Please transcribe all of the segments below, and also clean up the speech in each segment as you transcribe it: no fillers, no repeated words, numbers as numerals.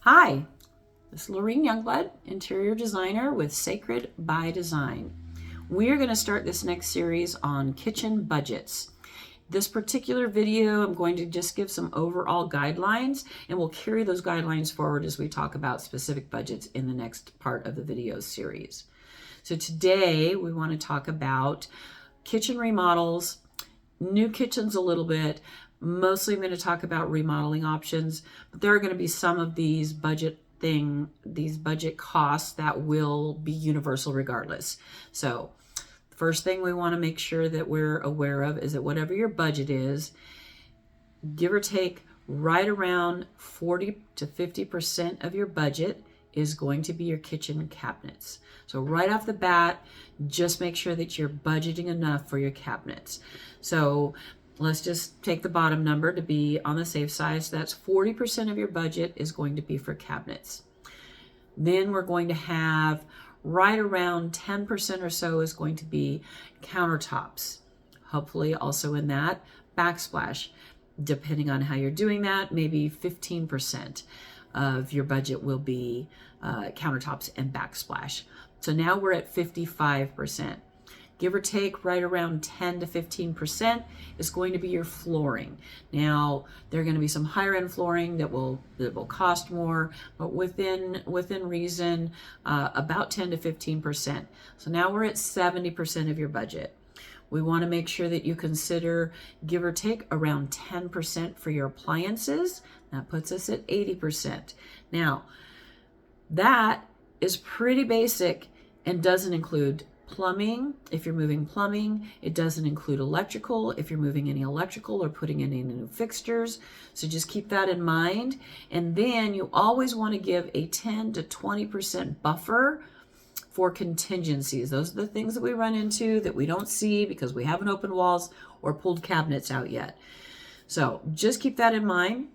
Hi, this is Lorene Youngblood, interior designer with Sacred-by-Design. We're going to start this next series on kitchen budgets. This particular video, I'm going to just give some overall guidelines, and we'll carry those guidelines forward as we talk about specific budgets in the next part of the video series. So today we want to talk about kitchen remodels, new kitchens a little bit. Mostly I'm going to talk about remodeling options, but there are going to be some of these budget costs that will be universal regardless. So the first thing we want to make sure that we're aware of is that whatever your budget is, give or take right around 40 to 50% of your budget is going to be your kitchen cabinets. So right off the bat, just make sure that you're budgeting enough for your cabinets. So let's just take the bottom number to be on the safe side. So that's 40% of your budget is going to be for cabinets. Then we're going to have right around 10% or so is going to be countertops. Hopefully also in that backsplash. Depending on how you're doing that, maybe 15% of your budget will be countertops and backsplash. So now we're at 55%. Give or take right around 10 to 15% is going to be your flooring. Now, there are going to be some higher end flooring that will cost more, but within reason, about 10 to 15%. So now we're at 70% of your budget. We want to make sure that you consider, give or take, around 10% for your appliances. That puts us at 80%. Now, that is pretty basic and doesn't include plumbing. If you're moving plumbing, it doesn't include electrical if you're moving any electrical or putting in any new fixtures. So just keep that in mind. And then you always want to give a 10 to 20% buffer for contingencies. Those are the things that we run into that we don't see because we haven't opened walls or pulled cabinets out yet. So just keep that in mind.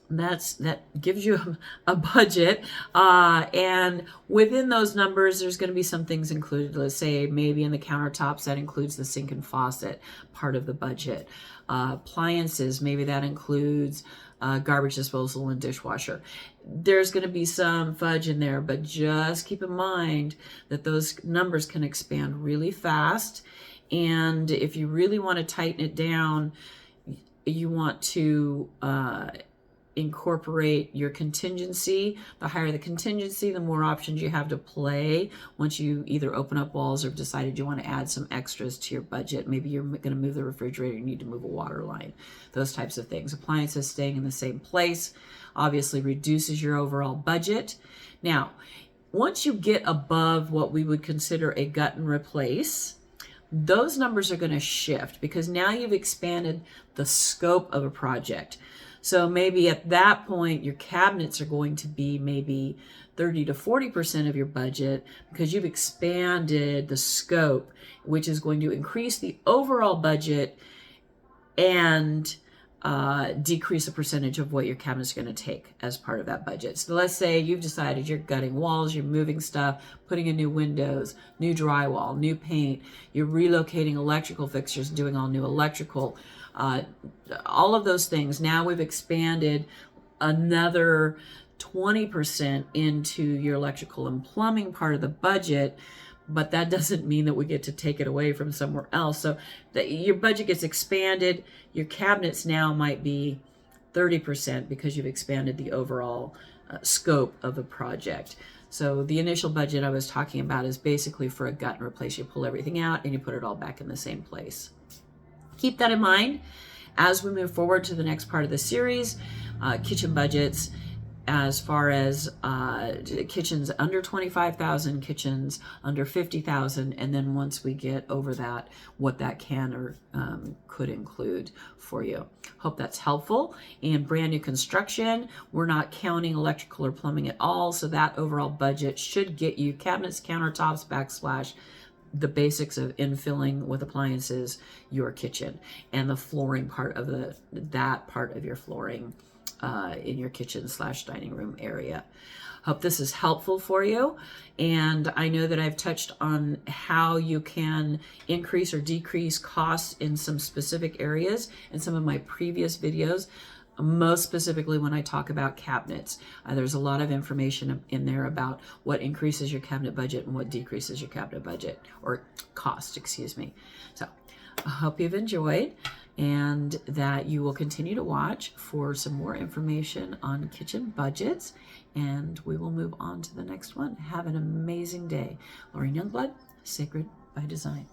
That gives you a budget, and within those numbers there's going to be some things included. Let's say maybe in the countertops that includes the sink and faucet part of the budget. Appliances, maybe that includes garbage disposal and dishwasher. There's going to be some fudge in there, but just keep in mind that those numbers can expand really fast, and if you really want to tighten it down, you want to incorporate your contingency. The higher the contingency, the more options you have to play once you either open up walls or decided you want to add some extras to your budget. Maybe you're going to move the refrigerator, you need to move a water line, those types of things. Appliances staying in the same place obviously reduces your overall budget. Now, once you get above what we would consider a gut and replace, those numbers are going to shift because now you've expanded the scope of a project. So maybe at that point, your cabinets are going to be maybe 30 to 40% of your budget because you've expanded the scope, which is going to increase the overall budget and decrease the percentage of what your cabinets are going to take as part of that budget. So let's say you've decided you're gutting walls, you're moving stuff, putting in new windows, new drywall, new paint, you're relocating electrical fixtures, doing all new electrical, all of those things. Now we've expanded another 20% into your electrical and plumbing part of the budget, but that doesn't mean that we get to take it away from somewhere else. So your budget gets expanded. Your cabinets now might be 30% because you've expanded the overall scope of the project. So the initial budget I was talking about is basically for a gut and replace. You pull everything out and you put it all back in the same place. Keep that in mind as we move forward to the next part of the series, kitchen budgets, as far as kitchens under 25,000, kitchens under 50,000, and then once we get over that, what that can or could include for you. Hope that's helpful. And brand new construction, we're not counting electrical or plumbing at all, so that overall budget should get you cabinets, countertops, backsplash, the basics of infilling with appliances, your kitchen, and the flooring part of that part of your flooring in your kitchen / dining room area. Hope this is helpful for you. And I know that I've touched on how you can increase or decrease costs in some specific areas in some of my previous videos. most specifically when I talk about cabinets. There's a lot of information in there about what increases your cabinet budget and what decreases your cabinet budget, or cost, excuse me. So I hope you've enjoyed, and that you will continue to watch for some more information on kitchen budgets, and we will move on to the next one. Have an amazing day. Lauren Youngblood, Sacred by Design.